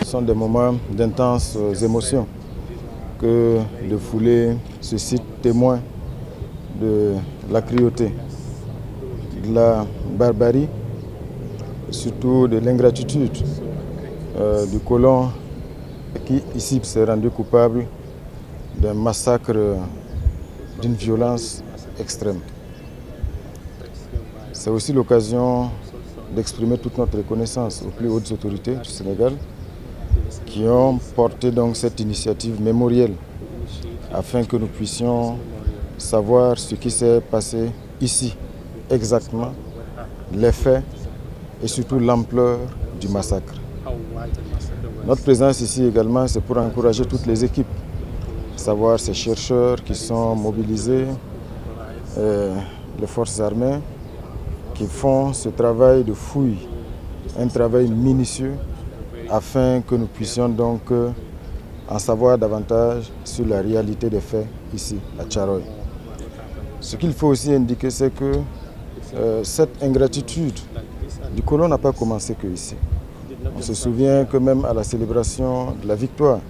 sont des moments d'intenses émotions que de fouler ce site témoin de la cruauté, de la barbarie, surtout de l'ingratitude du colon qui ici s'est rendu coupable d'un massacre d'une violence extrême. C'est aussi l'occasion d'exprimer toute notre reconnaissance aux plus hautes autorités du Sénégal qui ont porté donc cette initiative mémorielle afin que nous puissions savoir ce qui s'est passé ici exactement, les faits et surtout l'ampleur du massacre. Notre présence ici également, c'est pour encourager toutes les équipes, à savoir ces chercheurs qui sont mobilisés, les forces armées, qui font ce travail de fouille, un travail minutieux, afin que nous puissions donc en savoir davantage sur la réalité des faits ici, à Thiaroye. Ce qu'il faut aussi indiquer, c'est que cette ingratitude du colon n'a pas commencé que ici. On se souvient que même à la célébration de la victoire,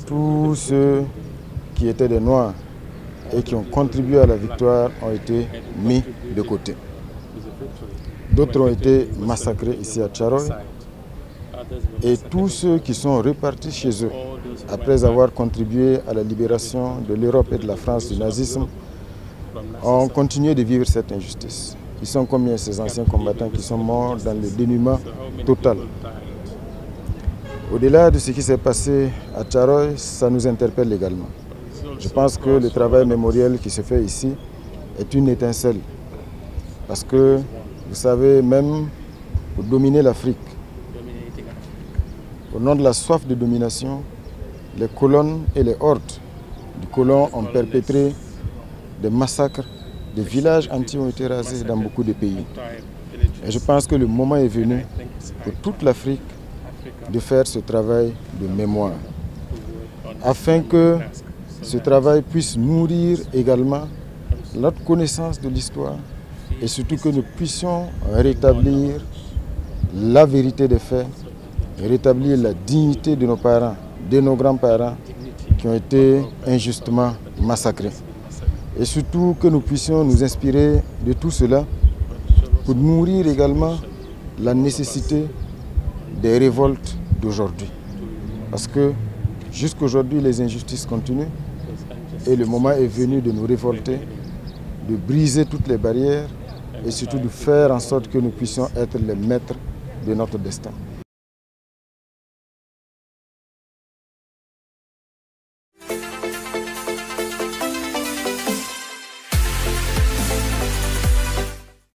tous ceux qui étaient des Noirs et qui ont contribué à la victoire ont été mis de côté. D'autres ont été massacrés ici à Thiaroye. Et tous ceux qui sont repartis chez eux, après avoir contribué à la libération de l'Europe et de la France du nazisme, ont continué de vivre cette injustice. Ils sont combien ces anciens combattants qui sont morts dans le dénuement total? Au-delà de ce qui s'est passé à Thiaroye, ça nous interpelle également. Je pense que le travail mémoriel qui se fait ici est une étincelle. Parce que, vous savez, même pour dominer l'Afrique, au nom de la soif de domination, les colonnes et les hordes du colon ont perpétré des massacres, des villages entiers ont été rasés dans beaucoup de pays. Et je pense que le moment est venu pour toute l'Afrique de faire ce travail de mémoire, afin que ce travail puisse nourrir également notre connaissance de l'histoire et surtout que nous puissions rétablir la vérité des faits, rétablir la dignité de nos parents, de nos grands-parents qui ont été injustement massacrés. Et surtout que nous puissions nous inspirer de tout cela pour nourrir également la nécessité des révoltes d'aujourd'hui. Parce que jusqu'aujourd'hui, les injustices continuent et le moment est venu de nous révolter, de briser toutes les barrières et surtout de faire en sorte que nous puissions être les maîtres de notre destin.